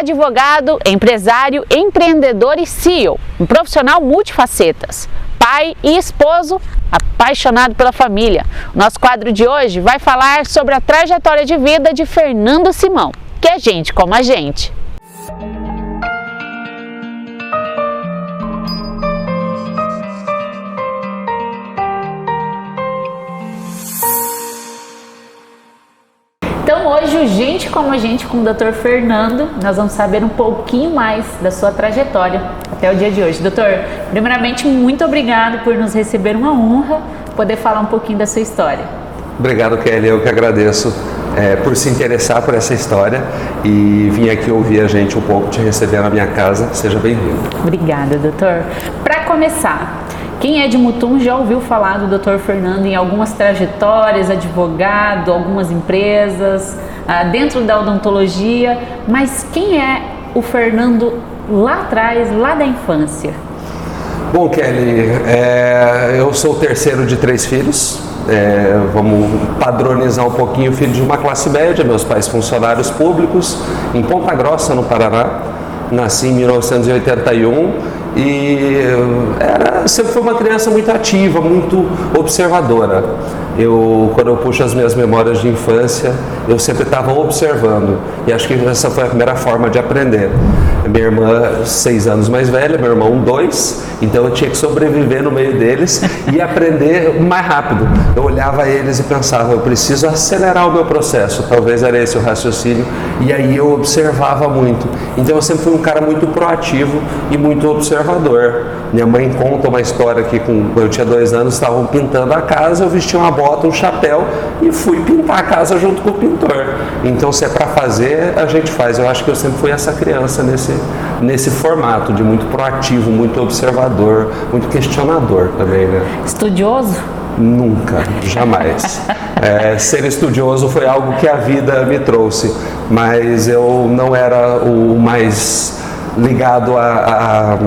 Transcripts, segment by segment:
advogado, empresário, empreendedor e CEO, um profissional multifacetas, pai e esposo, apaixonado pela família. O nosso quadro de hoje vai falar sobre a trajetória de vida de Fernando Simão, que é gente como a gente. Então hoje o Gente Como a Gente com o Dr. Fernando, nós vamos saber um pouquinho mais da sua trajetória até o dia de hoje. Doutor, primeiramente muito obrigado por nos receber, uma honra poder falar um pouquinho da sua história. Obrigado, Kelly, eu que agradeço por se interessar por essa história e vir aqui ouvir a gente um pouco, te receber na minha casa. Seja bem-vindo. Obrigada, doutor. Para começar, quem é de Mutum já ouviu falar do Dr. Fernando em algumas trajetórias, advogado, algumas empresas, dentro da odontologia, mas quem é o Fernando lá atrás, lá da infância? Bom, Kelly, eu sou o terceiro de 3 filhos, vamos padronizar um pouquinho, filho de uma classe média, meus pais funcionários públicos, em Ponta Grossa, no Paraná, nasci em 1981. E sempre fui uma criança muito ativa, muito observadora. Quando eu puxo as minhas memórias de infância, eu sempre estava observando. E acho que essa foi a primeira forma de aprender. Minha irmã, 6 anos mais velha, meu irmão 2, então eu tinha que sobreviver no meio deles e aprender mais rápido. Eu olhava eles e pensava, eu preciso acelerar o meu processo, talvez era esse o raciocínio, e aí eu observava muito. Então eu sempre fui um cara muito proativo e muito observador. Minha mãe conta uma história que quando eu tinha 2 anos, estavam pintando a casa, eu vestia uma bota, um chapéu e fui pintar a casa junto com o pintor. Então se é para fazer, a gente faz. Eu acho que eu sempre fui essa criança nesse formato de muito proativo, muito observador, muito questionador também, né? Estudioso? Nunca, jamais. Ser estudioso foi algo que a vida me trouxe, mas eu não era o mais ligado à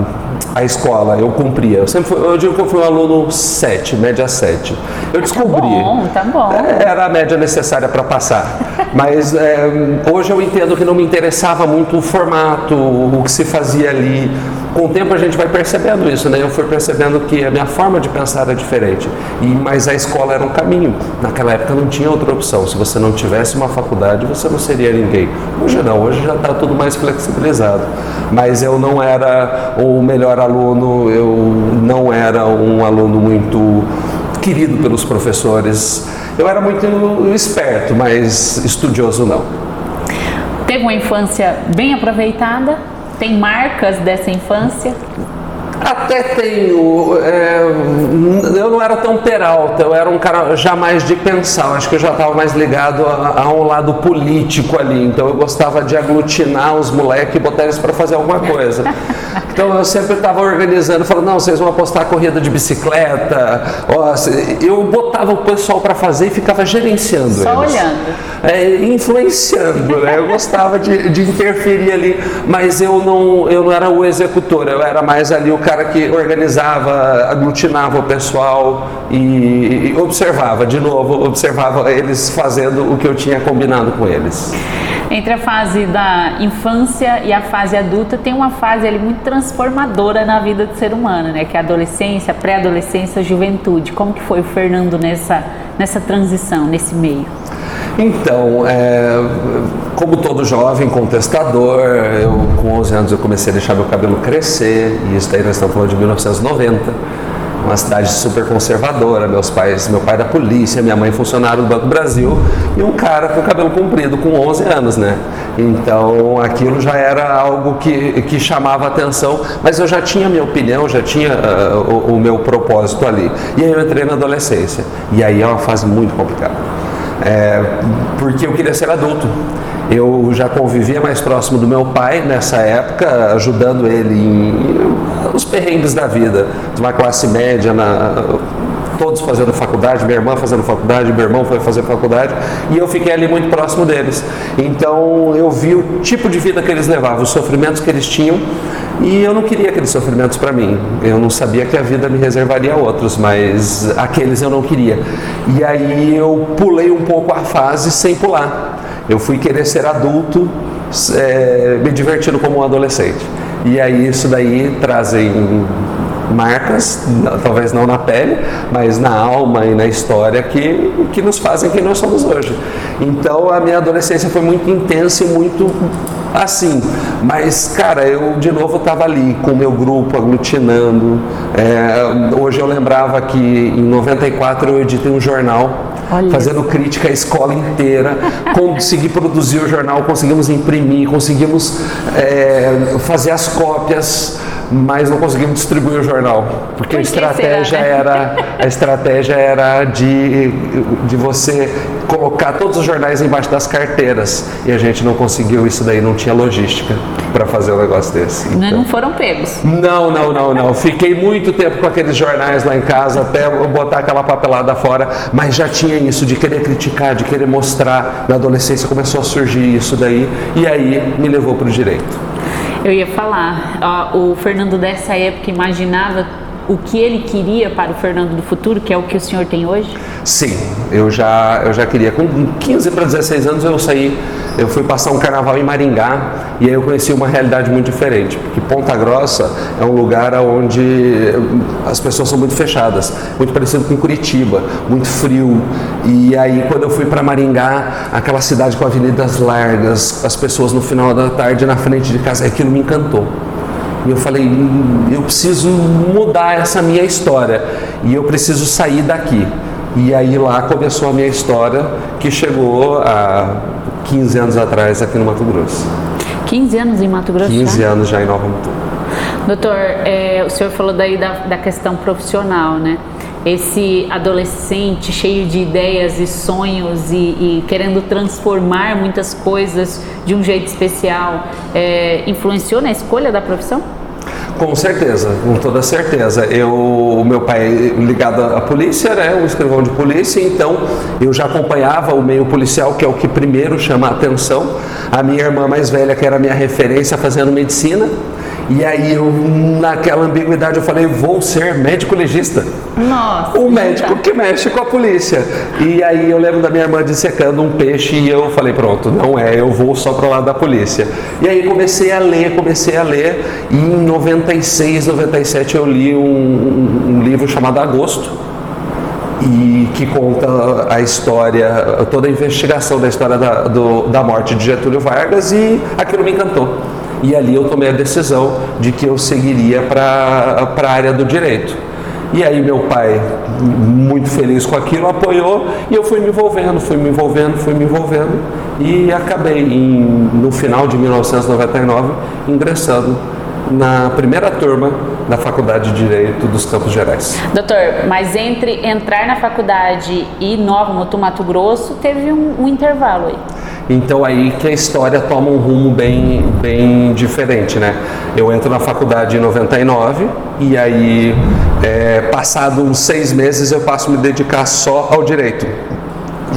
escola, eu cumpria. Eu digo que eu fui um aluno 7, média 7. Eu descobri. Tá bom. Era a média necessária para passar. Mas hoje eu entendo que não me interessava muito o formato, o que se fazia ali. Com o tempo a gente vai percebendo isso, né? Eu fui percebendo que a minha forma de pensar era diferente. Mas a escola era um caminho. Naquela época não tinha outra opção. Se você não tivesse uma faculdade, você não seria ninguém. Hoje não, hoje já está tudo mais flexibilizado. Mas eu não era o melhor aluno, eu não era um aluno muito querido pelos professores. Eu era muito esperto, mas estudioso não. Teve uma infância bem aproveitada? Tem marcas dessa infância? Até tenho. Eu não era tão peralta, eu era um cara jamais de pensar. Acho que eu já estava mais ligado a um lado político ali. Então eu gostava de aglutinar os moleques e botar eles para fazer alguma coisa. Então eu sempre estava organizando, falando, não, vocês vão apostar corrida de bicicleta. Eu botava o pessoal para fazer e ficava gerenciando só eles. Olhando. Influenciando, né? Eu gostava de interferir ali, mas eu não era o executor, eu era mais ali o cara que organizava, aglutinava o pessoal e observava, de novo, observava eles fazendo o que eu tinha combinado com eles. Entre a fase da infância e a fase adulta, tem uma fase ali muito transformadora na vida do ser humano, né? Que é a adolescência, a juventude. Como que foi o Fernando nessa transição, nesse meio? Então, como todo jovem contestador, com 11 anos eu comecei a deixar meu cabelo crescer, e isso daí nós estamos falando de 1990, uma cidade super conservadora, meu pai da polícia, minha mãe funcionário do Banco do Brasil, e um cara com cabelo comprido com 11 anos, né? Então aquilo já era algo que chamava atenção, mas eu já tinha a minha opinião, já tinha o meu propósito ali. E aí eu entrei na adolescência, e aí é uma fase muito complicada. Porque eu queria ser adulto. Eu já convivia mais próximo do meu pai nessa época, ajudando ele nos perrengues da vida, de uma classe média, todos fazendo faculdade, minha irmã fazendo faculdade, meu irmão foi fazer faculdade, e eu fiquei ali muito próximo deles. Então eu vi o tipo de vida que eles levavam, os sofrimentos que eles tinham, e eu não queria aqueles sofrimentos para mim. Eu não sabia que a vida me reservaria outros, mas aqueles eu não queria. E aí eu pulei um pouco a fase sem pular. Eu fui querer ser adulto me divertindo como um adolescente. E aí isso daí trazem marcas, talvez não na pele, mas na alma e na história que nos fazem quem nós somos hoje. Então a minha adolescência foi muito intensa e muito assim, mas cara, eu de novo estava ali com o meu grupo, aglutinando. Hoje eu lembrava que em 94 eu editei um jornal. Olha, fazendo crítica à escola inteira, consegui produzir o jornal, conseguimos imprimir, conseguimos fazer as cópias, mas não conseguimos distribuir o jornal, porque a estratégia era de você colocar todos os jornais embaixo das carteiras, e a gente não conseguiu isso daí, não tinha logística para fazer um negócio desse. Então, não foram pegos? Não. Fiquei muito tempo com aqueles jornais lá em casa, até eu botar aquela papelada fora, mas já tinha isso de querer criticar, de querer mostrar. Na adolescência começou a surgir isso daí, e aí me levou para o direito. Eu ia falar, o Fernando dessa época imaginava o que ele queria para o Fernando do futuro, que é o que o senhor tem hoje? Sim, eu já queria. Com 15 para 16 anos eu fui passar um carnaval em Maringá, e aí eu conheci uma realidade muito diferente, porque Ponta Grossa é um lugar onde as pessoas são muito fechadas, muito parecido com Curitiba, muito frio. E aí quando eu fui para Maringá, aquela cidade com avenidas largas, as pessoas no final da tarde na frente de casa, aquilo me encantou. E eu falei, eu preciso mudar essa minha história, e eu preciso sair daqui. E aí lá começou a minha história, que chegou a 15 anos atrás aqui no Mato Grosso. 15 anos em Mato Grosso? 15 anos já em Nova Mutum. Doutor, o senhor falou daí da questão profissional, né? Esse adolescente cheio de ideias e sonhos e querendo transformar muitas coisas de um jeito especial, influenciou na escolha da profissão? Com certeza, com toda certeza. O meu pai ligado à polícia, né, um escrivão de polícia, então eu já acompanhava o meio policial, que é o que primeiro chama a atenção. A minha irmã mais velha, que era a minha referência, fazendo medicina. E aí, naquela ambiguidade, eu falei, vou ser médico legista. Nossa! Um médico que mexe com a polícia. E aí, eu lembro da minha irmã dissecando um peixe e eu falei, pronto, não eu vou só para o lado da polícia. E aí, comecei a ler. E em 96, 97, eu li um livro chamado Agosto. E que conta a história, toda a investigação da história da morte de Getúlio Vargas, e aquilo me encantou. E ali eu tomei a decisão de que eu seguiria para a área do direito. E aí meu pai, muito feliz com aquilo, apoiou, e eu fui me envolvendo e acabei, no final de 1999, ingressando na primeira turma da Faculdade de Direito dos Campos Gerais. Doutor, mas entre entrar na faculdade e Nova Mutum, Mato Grosso, teve um intervalo aí. Então aí que a história toma um rumo bem diferente, né? Eu entro na faculdade em 99 e aí, passado uns 6 meses, eu passo a me dedicar só ao direito.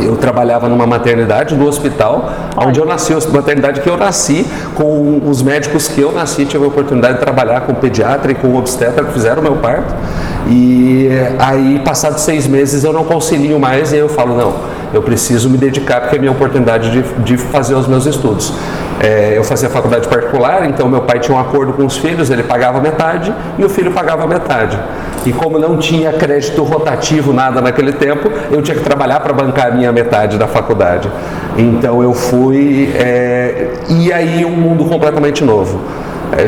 Eu trabalhava numa maternidade, no hospital, onde eu nasci, maternidade que eu nasci, com os médicos que eu nasci, tive a oportunidade de trabalhar com pediatra e com obstetra que fizeram o meu parto. E aí, passados 6 meses, eu não concilio mais, e aí eu falo, não, eu preciso me dedicar, porque é a minha oportunidade de fazer os meus estudos. Eu fazia faculdade particular, então meu pai tinha um acordo com os filhos, ele pagava metade e o filho pagava metade. E como não tinha crédito rotativo, nada naquele tempo, eu tinha que trabalhar para bancar a minha metade da faculdade. Então eu fui, e aí um mundo completamente novo.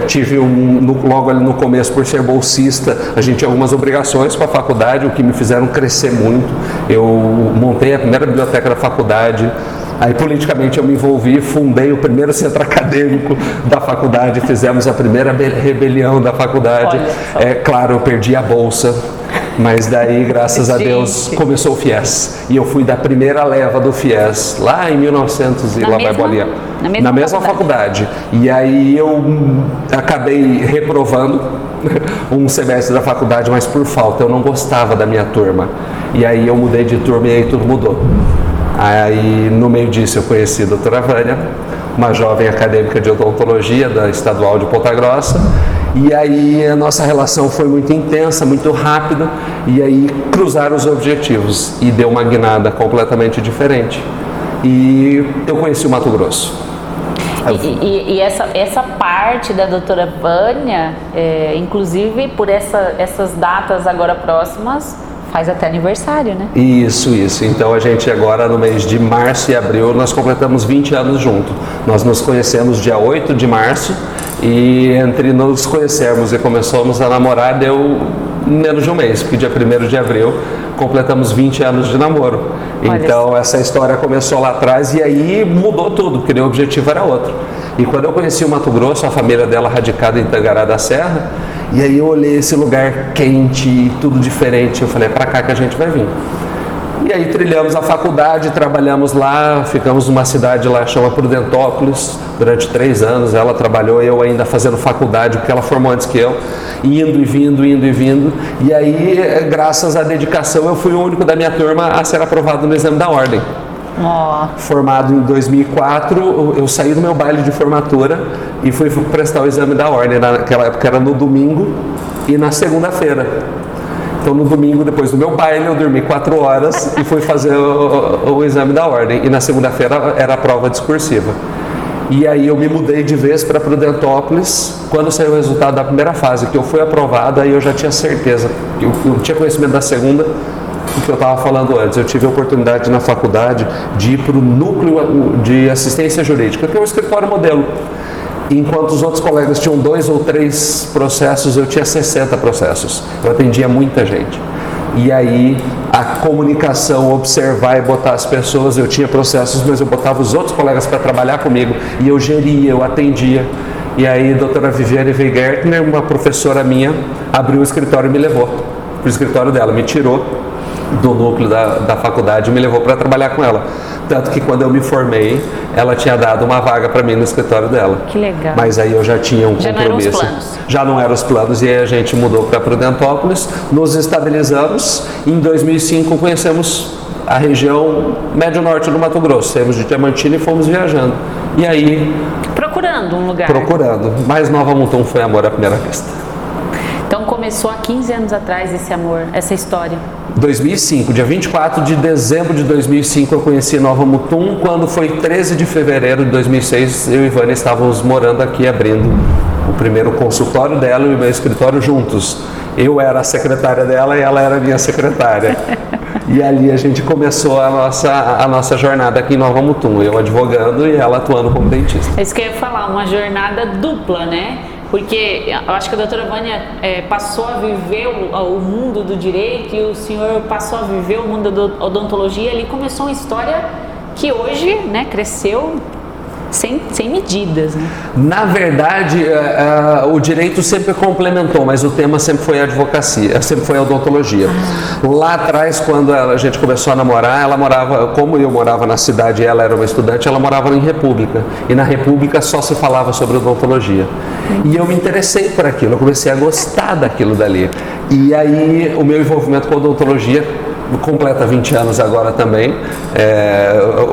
Tive logo ali no começo, por ser bolsista, a gente tinha algumas obrigações com a faculdade, o que me fizeram crescer muito. Eu montei a primeira biblioteca da faculdade. Aí politicamente eu me envolvi, fundei o primeiro centro acadêmico da faculdade, fizemos a primeira rebelião da faculdade. Claro, eu perdi a bolsa, mas daí, graças a Deus, começou o FIES. E eu fui da primeira leva do FIES, lá em 1900 e lá vai bolinha. Na mesma faculdade. E aí eu acabei reprovando um semestre da faculdade, mas por falta, eu não gostava da minha turma. E aí eu mudei de turma e aí tudo mudou. Aí, no meio disso, eu conheci a doutora Vânia, uma jovem acadêmica de odontologia da Estadual de Ponta Grossa, e aí a nossa relação foi muito intensa, muito rápida, e aí cruzaram os objetivos, e deu uma guinada completamente diferente. E eu conheci o Mato Grosso. E essa parte da doutora Vânia, inclusive por essas datas agora próximas, faz até aniversário, né? Isso. Então a gente agora no mês de março e abril nós completamos 20 anos junto. Nós nos conhecemos dia 8 de março e entre nos conhecermos e começamos a namorar deu menos de um mês, porque dia 1º de abril completamos 20 anos de namoro. Então essa história começou lá atrás e aí mudou tudo, porque o objetivo era outro. E quando eu conheci o Mato Grosso, a família dela radicada em Tangará da Serra, e aí eu olhei esse lugar quente, tudo diferente, eu falei, é pra cá que a gente vai vir. E aí trilhamos a faculdade, trabalhamos lá, ficamos numa cidade lá, chama Prudentópolis, durante 3 anos, ela trabalhou, eu ainda fazendo faculdade, porque ela formou antes que eu, indo e vindo, e aí, graças à dedicação, eu fui o único da minha turma a ser aprovado no exame da ordem. Formado em 2004, eu saí do meu baile de formatura e fui prestar o exame da ordem. Naquela época era no domingo e na segunda-feira. Então no domingo, depois do meu baile, eu dormi 4 horas e fui fazer o exame da ordem. E na segunda-feira era a prova discursiva. E aí eu me mudei de vez para Prudentópolis. Quando saiu o resultado da primeira fase, que eu fui aprovado, aí eu já tinha certeza. Eu tinha conhecimento da segunda, o que eu estava falando antes. Eu tive a oportunidade na faculdade de ir para o núcleo de assistência jurídica, que é um escritório modelo. Enquanto os outros colegas tinham 2 ou 3 processos, eu tinha 60 processos. Eu atendia muita gente. E aí a comunicação, observar e botar as pessoas, eu tinha processos, mas eu botava os outros colegas para trabalhar comigo e eu geria, eu atendia. E aí a doutora Viviane Weigärtner, uma professora minha, abriu o escritório e me levou para o escritório dela, me tirou do núcleo da faculdade e me levou para trabalhar com ela. Tanto que quando eu me formei, ela tinha dado uma vaga para mim no escritório dela. Que legal. Mas aí eu já tinha um compromisso. Já não eram os planos e aí a gente mudou para Prudentópolis, nos estabilizamos e em 2005 conhecemos a região médio-norte do Mato Grosso. Saímos de Diamantina e fomos viajando. E aí... Procurando um lugar. Mas Nova Mutum foi amor à primeira vista. Então começou há 15 anos atrás esse amor, essa história. 2005, dia 24 de dezembro de 2005 eu conheci Nova Mutum. Quando foi 13 de fevereiro de 2006, eu e Vânia estávamos morando aqui, abrindo o primeiro consultório dela e o meu escritório juntos. Eu era a secretária dela e ela era a minha secretária. E ali a gente começou a nossa jornada aqui em Nova Mutum, eu advogando e ela atuando como dentista. É isso que eu ia falar, uma jornada dupla, né? Porque eu acho que a doutora Vânia passou a viver o mundo do direito e o senhor passou a viver o mundo da odontologia. Ali começou uma história que hoje, né, cresceu sem medidas, né? Na verdade, o direito sempre complementou, mas o tema sempre foi a advocacia, sempre foi a odontologia. Lá atrás, quando a gente começou a namorar, ela morava, como eu morava na cidade e ela era uma estudante, ela morava em República. E na República só se falava sobre odontologia. E eu me interessei por aquilo, eu comecei a gostar daquilo dali. E aí, o meu envolvimento com a odontologia completa 20 anos agora também,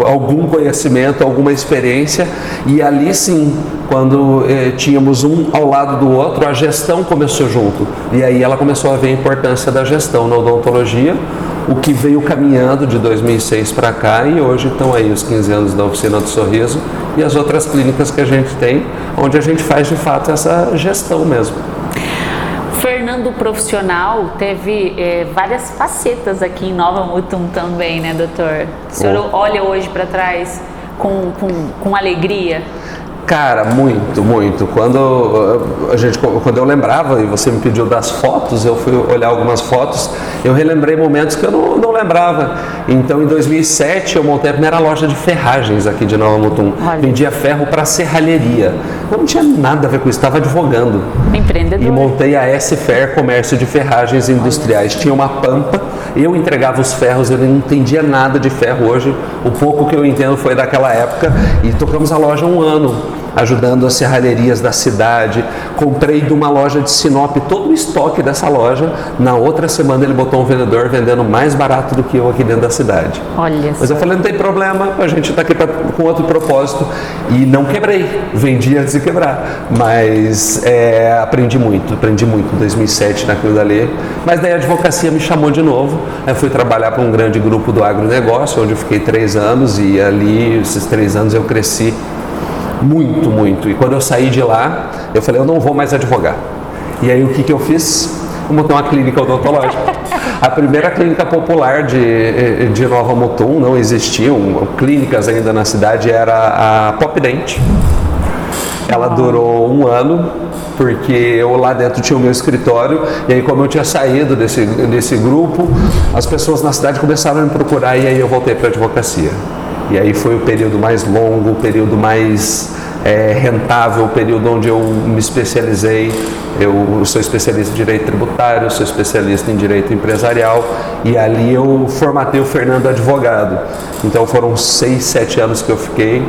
algum conhecimento, alguma experiência, e ali sim, quando tínhamos um ao lado do outro, a gestão começou junto, e aí ela começou a ver a importância da gestão na odontologia, o que veio caminhando de 2006 para cá, e hoje estão aí os 15 anos da Oficina do Sorriso e as outras clínicas que a gente tem, onde a gente faz de fato essa gestão mesmo. Fernando profissional teve várias facetas aqui em Nova Mutum também, né, doutor? O senhor olha hoje para trás com alegria? Cara, muito. Quando eu lembrava, e você me pediu das fotos, eu fui olhar algumas fotos, eu relembrei momentos que eu não lembrava. Então, em 2007, eu montei a primeira loja de ferragens aqui de Nova Mutum. Vendia ferro para serralheria. Eu não tinha nada a ver com isso, estava advogando. Empreendedor. E montei a S-Fer, Comércio de Ferragens Industriais. Tinha uma pampa, eu entregava os ferros, eu não entendia nada de ferro. Hoje, o pouco que eu entendo foi daquela época. E tocamos a loja 1 ano. Ajudando as serralherias da cidade. Comprei de uma loja de Sinop todo o estoque dessa loja. Na outra semana ele botou um vendedor vendendo mais barato do que eu aqui dentro da cidade. Olha. Mas eu falei, não tem problema, a gente está aqui com outro propósito. E não quebrei, vendi antes de quebrar. Mas aprendi muito em 2007 naquilo dali. Mas daí a advocacia me chamou de novo. Eu fui trabalhar para um grande grupo do agronegócio, onde eu fiquei 3 anos. E ali, esses 3 anos eu cresci muito, muito. E quando eu saí de lá, eu falei, eu não vou mais advogar. E aí o que eu fiz? Eu montei uma clínica odontológica. A primeira clínica popular de Nova Mutum, não existiam clínicas ainda na cidade, era a Pop Dente. Ela durou 1 ano, porque eu lá dentro tinha o meu escritório, e aí como eu tinha saído desse grupo, as pessoas na cidade começaram a me procurar, e aí eu voltei para a advocacia. E aí foi o período mais longo, o período mais rentável, o período onde eu me especializei. Eu sou especialista em direito tributário, sou especialista em direito empresarial, e ali eu formatei o Fernando advogado. Então foram 6, 7 anos que eu fiquei,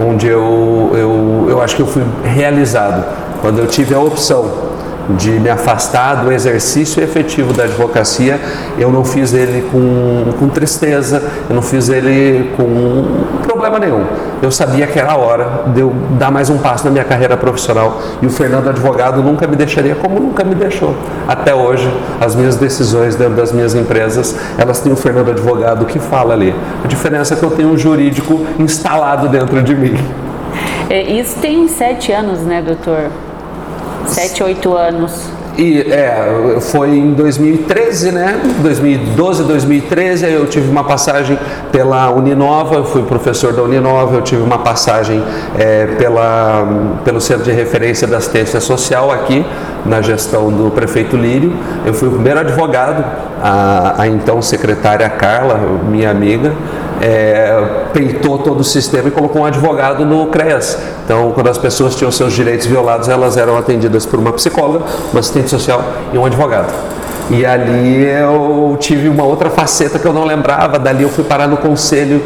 onde eu acho que eu fui realizado. Quando eu tive a opção de me afastar do exercício efetivo da advocacia, eu não fiz ele com tristeza, eu não fiz ele com problema nenhum. Eu sabia que era a hora de eu dar mais um passo na minha carreira profissional, e o Fernando advogado nunca me deixaria, como nunca me deixou. Até hoje, as minhas decisões dentro das minhas empresas, elas têm o Fernando advogado que fala ali. A diferença é que eu tenho um jurídico instalado dentro de mim. Isso tem 7 anos, né, doutor? 7, 8 anos. E foi em 2013, né? 2012, 2013, aí eu tive uma passagem pela Uninova, eu fui professor da Uninova, eu tive uma passagem pelo Centro de Referência da Assistência Social aqui, na gestão do prefeito Lírio. Eu fui o primeiro advogado, a então secretária Carla, minha amiga, peitou todo o sistema e colocou um advogado no CREAS. Então, quando as pessoas tinham seus direitos violados, elas eram atendidas por uma psicóloga, uma assistente social e um advogado. E ali eu tive uma outra faceta que eu não lembrava. Dali eu fui parar no Conselho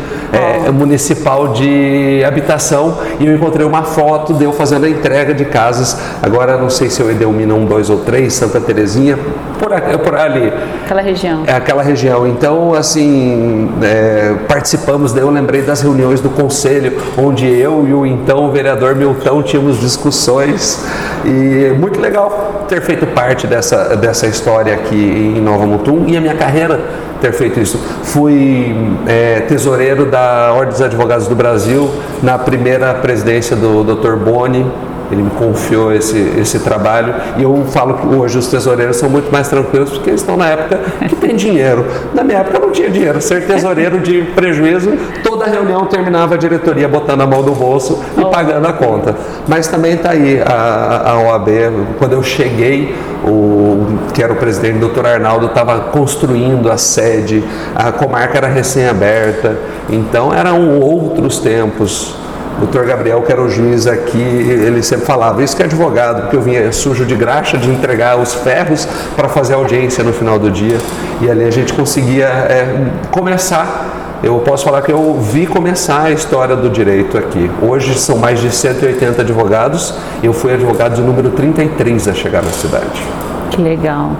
Municipal de Habitação, e eu encontrei uma foto de eu fazendo a entrega de casas. Agora não sei se eu Edelmina 1, 2 ou 3, Santa Terezinha, por ali. Aquela região. Aquela região. Então, assim, participamos, daí eu lembrei das reuniões do Conselho, onde eu e o então vereador Milton tínhamos discussões, e muito legal ter feito parte dessa história aqui em Nova Mutum, e a minha carreira ter feito isso. Fui tesoureiro da Ordem dos Advogados do Brasil na primeira presidência do Dr. Boni. Ele me confiou esse trabalho, e eu falo que hoje os tesoureiros são muito mais tranquilos, porque eles estão na época que tem dinheiro. Na minha época não tinha dinheiro. Ser tesoureiro de prejuízo, toda reunião terminava a diretoria botando a mão no bolso e pagando a conta. Mas também está aí a OAB. Quando eu cheguei, que era o presidente, o Dr. Arnaldo, estava construindo a sede, a comarca era recém-aberta, então eram outros tempos. O Dr. Gabriel, que era o juiz aqui, ele sempre falava, isso que é advogado, porque eu vinha sujo de graxa de entregar os ferros para fazer audiência no final do dia, e ali a gente conseguia começar. Eu posso falar que eu vi começar a história do direito aqui. Hoje são mais de 180 advogados, e eu fui advogado de número 33 a chegar na cidade. Que legal.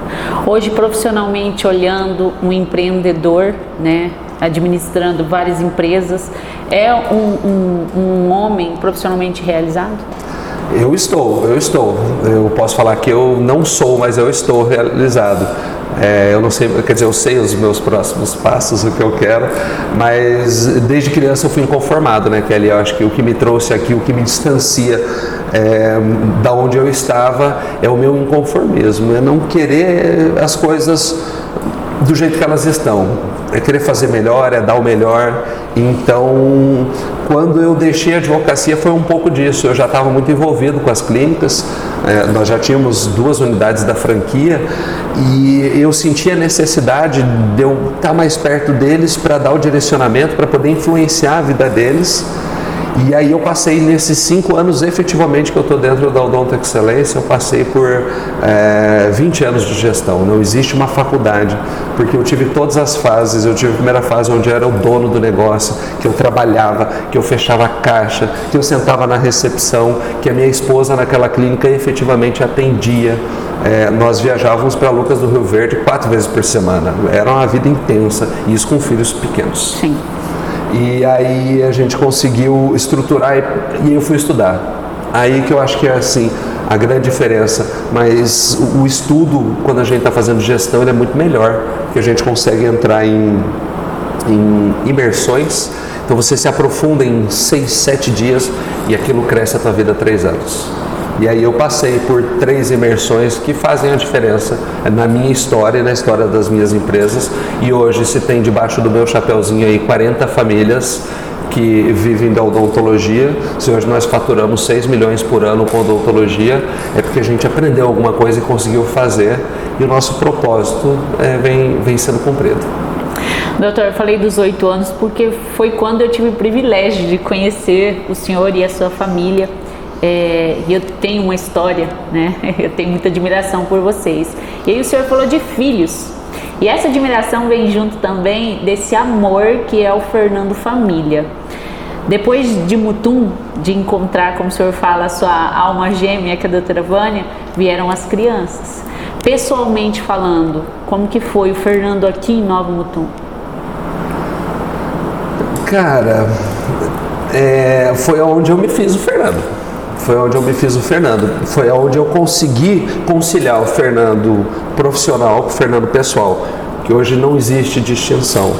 Hoje, profissionalmente, olhando um empreendedor, né, administrando várias empresas, é um homem profissionalmente realizado? Eu estou. Eu posso falar que eu não sou, mas eu estou realizado. Eu não sei, quer dizer, eu sei os meus próximos passos, o que eu quero, mas desde criança eu fui inconformado, né, Kelly? Eu acho que o que me trouxe aqui, o que me distancia da onde eu estava, é o meu inconformismo, é não querer as coisas do jeito que elas estão, é querer fazer melhor, é dar o melhor. Então, quando eu deixei a advocacia, foi um pouco disso. Eu já estava muito envolvido com as clínicas, nós já tínhamos 2 unidades da franquia, e eu sentia a necessidade de eu estar mais perto deles para dar o direcionamento, para poder influenciar a vida deles. E aí eu passei nesses 5 anos, efetivamente, que eu estou dentro da Odonto Excelência, eu passei por 20 anos de gestão. Não existe uma faculdade, porque eu tive todas as fases. Eu tive a primeira fase onde eu era o dono do negócio, que eu trabalhava, que eu fechava a caixa, que eu sentava na recepção, que a minha esposa naquela clínica efetivamente atendia. Nós viajávamos para Lucas do Rio Verde 4 vezes por semana. Era uma vida intensa, e isso com filhos pequenos. Sim. E aí a gente conseguiu estruturar, e eu fui estudar. Aí que eu acho que é assim a grande diferença. Mas o estudo, quando a gente está fazendo gestão, ele é muito melhor, porque a gente consegue entrar em imersões Então você se aprofunda em 6, 7 dias e aquilo cresce a tua vida 3 anos. E aí eu passei por 3 imersões que fazem a diferença na minha história e na história das minhas empresas. E hoje se tem debaixo do meu chapeuzinho aí 40 famílias que vivem da odontologia. Se hoje nós faturamos 6 milhões por ano com odontologia, é porque a gente aprendeu alguma coisa e conseguiu fazer, e o nosso propósito vem sendo cumprido. Doutor, eu falei dos 8 anos porque foi quando eu tive o privilégio de conhecer o senhor e a sua família. E eu tenho uma história, né? Eu tenho muita admiração por vocês. E aí o senhor falou de filhos. E essa admiração vem junto também desse amor que é o Fernando Família. Depois de Mutum, de encontrar, como o senhor fala, a sua alma gêmea, que é a doutora Vânia, vieram as crianças. Pessoalmente falando, como que foi o Fernando aqui em Nova Mutum? Cara, foi onde eu me fiz o Fernando. Foi onde eu me fiz o Fernando. Foi onde eu consegui conciliar o Fernando profissional com o Fernando pessoal, que hoje não existe distinção.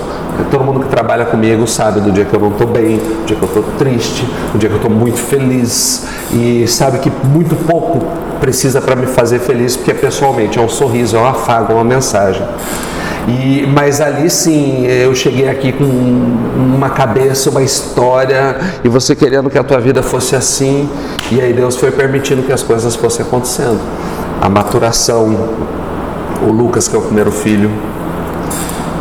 Todo mundo que trabalha comigo sabe do dia que eu não estou bem, do dia que eu estou triste, do dia que eu estou muito feliz, e sabe que muito pouco precisa para me fazer feliz, porque pessoalmente é um sorriso, é um afago, é uma mensagem. Mas ali sim, eu cheguei aqui com uma cabeça, uma história, e você querendo que a tua vida fosse assim, e aí Deus foi permitindo que as coisas fossem acontecendo. A maturação, o Lucas, que é o primeiro filho,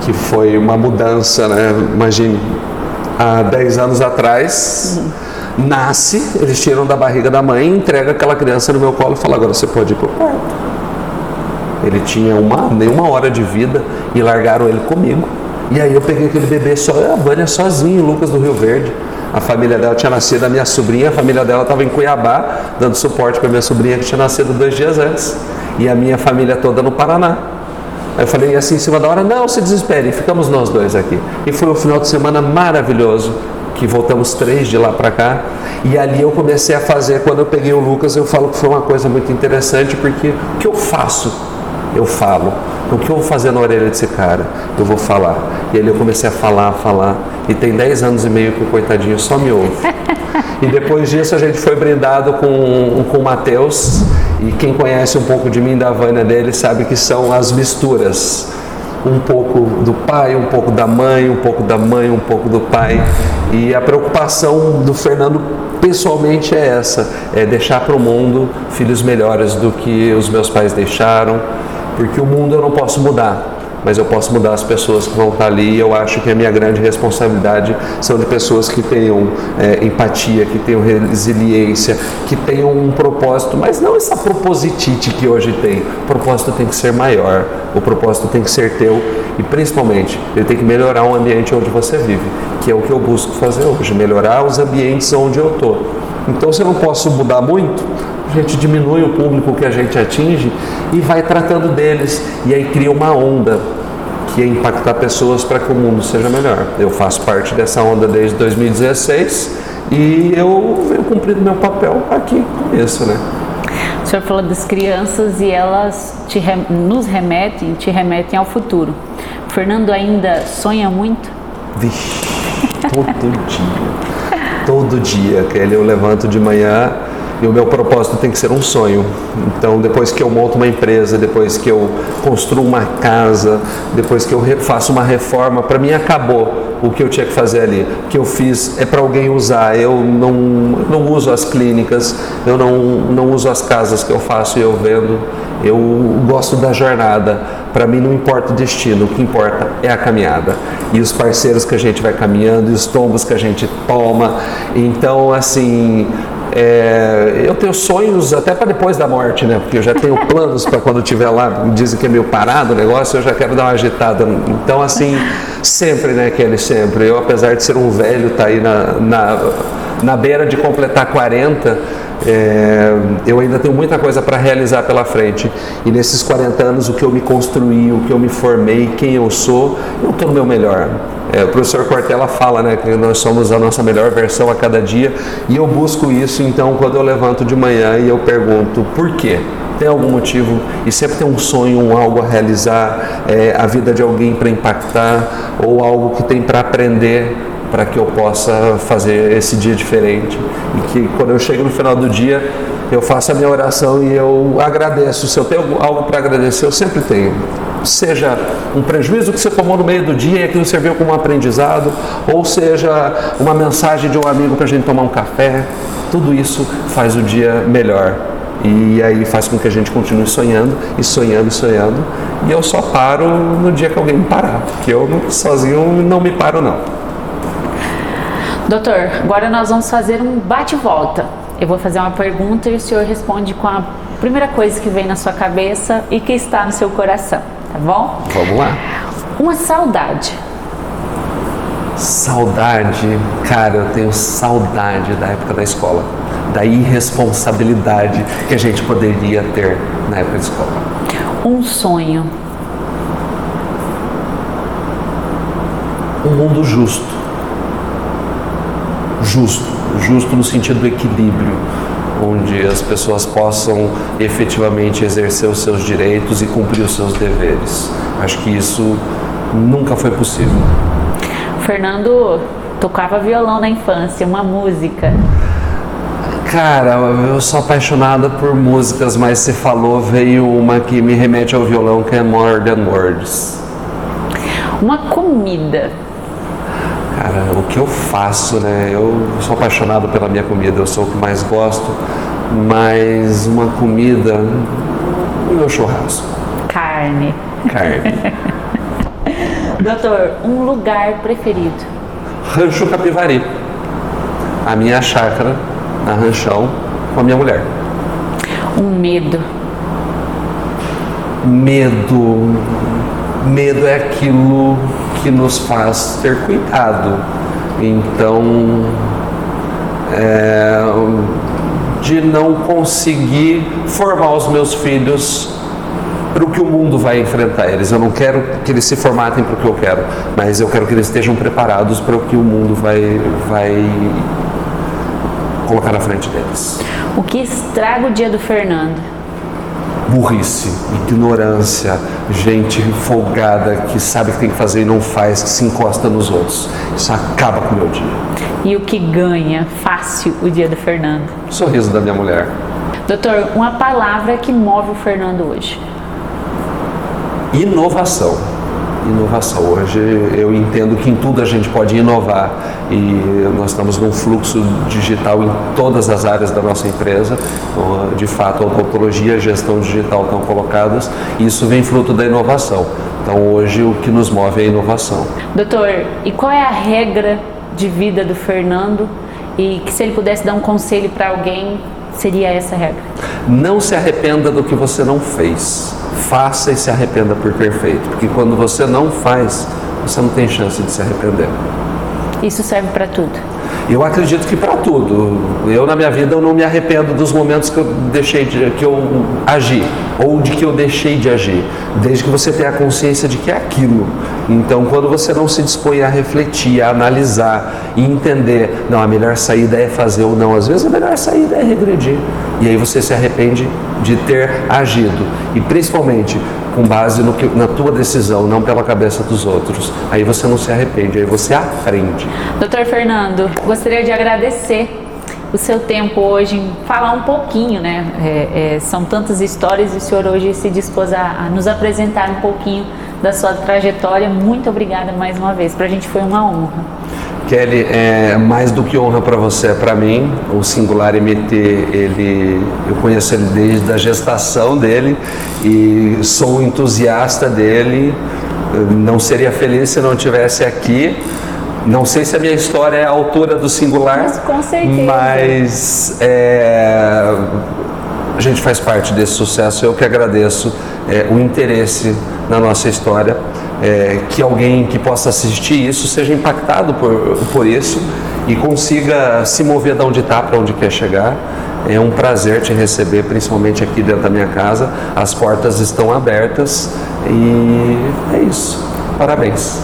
que foi uma mudança, né? Imagine, há 10 anos atrás, nasce, eles tiram da barriga da mãe, entregam aquela criança no meu colo e falam: agora você pode ir para o quarto. Ele tinha nenhuma hora de vida e largaram ele comigo. E aí eu peguei aquele bebê a Vânia sozinha, o Lucas do Rio Verde. A família dela tinha nascido, a minha sobrinha, a família dela estava em Cuiabá, dando suporte para minha sobrinha que tinha nascido 2 dias antes. E a minha família toda no Paraná. Aí eu falei assim em cima da hora: não se desespere, ficamos nós 2 aqui. E foi um final de semana maravilhoso, que voltamos 3 de lá para cá. E ali eu comecei a fazer, quando eu peguei o Lucas, eu falo que foi uma coisa muito interessante, porque o que eu faço? Eu falo. O que eu vou fazer na orelha desse cara? Eu vou falar. E ali eu comecei a falar. E tem 10 anos e meio que o coitadinho só me ouve. E depois disso a gente foi brindado com o Matheus. E quem conhece um pouco de mim, da Vânia dele, sabe que são as misturas. Um pouco do pai, um pouco da mãe, um pouco da mãe, um pouco do pai. E a preocupação do Fernando pessoalmente é essa: é deixar para o mundo filhos melhores do que os meus pais deixaram. Porque o mundo eu não posso mudar, mas eu posso mudar as pessoas que vão estar ali. E eu acho que a minha grande responsabilidade são de pessoas que tenham empatia, que tenham resiliência, que tenham um propósito, mas não essa propositite que hoje tem. O propósito tem que ser maior, o propósito tem que ser teu, e principalmente ele tem que melhorar o ambiente onde você vive, que é o que eu busco fazer hoje, melhorar os ambientes onde eu estou. Então, se eu não posso mudar muito, a gente diminui o público que a gente atinge e vai tratando deles, e aí cria uma onda que é impactar pessoas para que o mundo seja melhor. Eu faço parte dessa onda desde 2016 e eu venho cumprindo meu papel aqui com isso, né? O senhor falou das crianças e elas te remetem ao futuro. O Fernando ainda sonha muito? Vixe, todo dia, Kelly, eu levanto de manhã e o meu propósito tem que ser um sonho. Então, depois que eu monto uma empresa, depois que eu construo uma casa, depois que eu faço uma reforma, para mim acabou o que eu tinha que fazer ali. O que eu fiz é para alguém usar. Eu não uso as clínicas, eu não uso as casas que eu faço e eu vendo. Eu gosto da jornada. Para mim não importa o destino, o que importa é a caminhada. E os parceiros que a gente vai caminhando, e os tombos que a gente toma. Então, assim, eu tenho sonhos até para depois da morte, né? Porque eu já tenho planos para quando eu estiver lá. Dizem que é meio parado o negócio, eu já quero dar uma agitada. Então, assim, sempre, né, Kelly? Sempre. Eu, apesar de ser um velho, tá aí na beira de completar 40, eu ainda tenho muita coisa para realizar pela frente. E nesses 40 anos, o que eu me construí, o que eu me formei, quem eu sou, eu estou no meu melhor. O professor Cortella fala, né, que nós somos a nossa melhor versão a cada dia, e eu busco isso. Então, quando eu levanto de manhã e eu pergunto por quê? Tem algum motivo? E sempre tem um sonho, algo a realizar, a vida de alguém para impactar, ou algo que tem para aprender. para que eu possa fazer esse dia diferente e que quando eu chego no final do dia eu faço a minha oração e eu agradeço. Se eu tenho algo para agradecer, eu sempre tenho. Seja um prejuízo que você tomou no meio do dia e aquilo serviu como um aprendizado, ou seja uma mensagem de um amigo para a gente tomar um café, tudo isso faz o dia melhor. E aí faz com que a gente continue sonhando e sonhando e sonhando. E eu só paro no dia que alguém me parar, porque eu sozinho não me paro não. Doutor, agora nós vamos fazer um bate-volta. Eu vou fazer uma pergunta e o senhor responde com a primeira coisa que vem na sua cabeça e que está no seu coração, tá bom? Vamos lá. Uma saudade. Saudade, cara, eu tenho saudade da época da escola, da irresponsabilidade que a gente poderia ter na época da escola. Um sonho. Um mundo justo. Justo no sentido do equilíbrio, onde as pessoas possam efetivamente exercer os seus direitos e cumprir os seus deveres. Acho que isso nunca foi possível. Fernando tocava violão na infância, uma música. Cara, eu sou apaixonada por músicas, mas você falou, veio uma que me remete ao violão, que é More Than Words. Uma comida. Cara, o que eu faço, né? Eu sou apaixonado pela minha comida, eu sou o que mais gosto, mas uma comida, o meu churrasco. Carne. Doutor, um lugar preferido. Rancho Capivari. A minha chácara, na Ranchão, com a minha mulher. Um medo. Medo é aquilo que nos faz ter cuidado. Então, de não conseguir formar os meus filhos para o que o mundo vai enfrentar eles. Eu não quero que eles se formatem para o que eu quero, mas eu quero que eles estejam preparados para o que o mundo vai colocar na frente deles. O que estraga o dia do Fernando? Burrice, ignorância, gente folgada que sabe o que tem que fazer e não faz, que se encosta nos outros. Isso acaba com o meu dia. E o que ganha fácil o dia do Fernando? O sorriso da minha mulher. Doutor, uma palavra que move o Fernando hoje. Inovação. Hoje eu entendo que em tudo a gente pode inovar e nós estamos num fluxo digital em todas as áreas da nossa empresa. Então, de fato, a odontologia e a gestão digital estão colocadas e isso vem fruto da inovação. Então hoje o que nos move é a inovação. Doutor, e qual é a regra de vida do Fernando e que se ele pudesse dar um conselho para alguém, seria essa regra? Não se arrependa do que você não fez. Faça e se arrependa por ter feito, porque quando você não faz, você não tem chance de se arrepender. Isso serve para tudo? Eu acredito que para tudo. Eu na minha vida eu não me arrependo dos momentos que eu agi ou de que eu deixei de agir, desde que você tenha a consciência de que é aquilo. Então, quando você não se dispõe a refletir, a analisar e entender, não, a melhor saída é fazer ou não, às vezes a melhor saída é regredir. E aí você se arrepende de ter agido e principalmente com base na tua decisão, não pela cabeça dos outros. Aí você não se arrepende, aí você aprende. Doutor Fernando, gostaria de agradecer o seu tempo hoje em falar um pouquinho, né? São tantas histórias e o senhor hoje se dispôs a nos apresentar um pouquinho da sua trajetória. Muito obrigada mais uma vez, para a gente foi uma honra. Kelly, é mais do que honra para você, é para mim. O Singular MT, eu conheço ele desde a gestação dele e sou um entusiasta dele. Não seria feliz se não estivesse aqui. Não sei se a minha história é a altura do Singular, mas com certeza. Mas a gente faz parte desse sucesso. Eu que agradeço o interesse na nossa história. Que alguém que possa assistir isso seja impactado por isso e consiga se mover de onde está para onde quer chegar. É um prazer te receber, principalmente aqui dentro da minha casa. As portas estão abertas e é isso. Parabéns.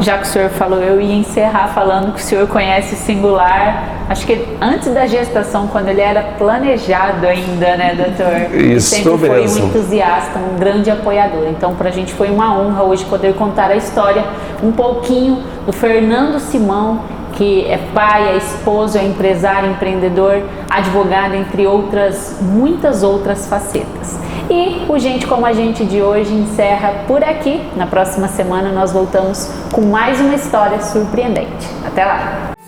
Já que o senhor falou, eu ia encerrar falando que o senhor conhece o Singular, acho que antes da gestação, quando ele era planejado ainda, né, doutor? Isso sempre foi mesmo. um entusiasta, um grande apoiador. Então, para a gente foi uma honra hoje poder contar a história, um pouquinho do Fernando Simão, que é pai, é esposo, é empresário, empreendedor, advogado, entre outras, muitas outras facetas. E o Gente Como a Gente de hoje encerra por aqui. Na próxima semana nós voltamos com mais uma história surpreendente. Até lá!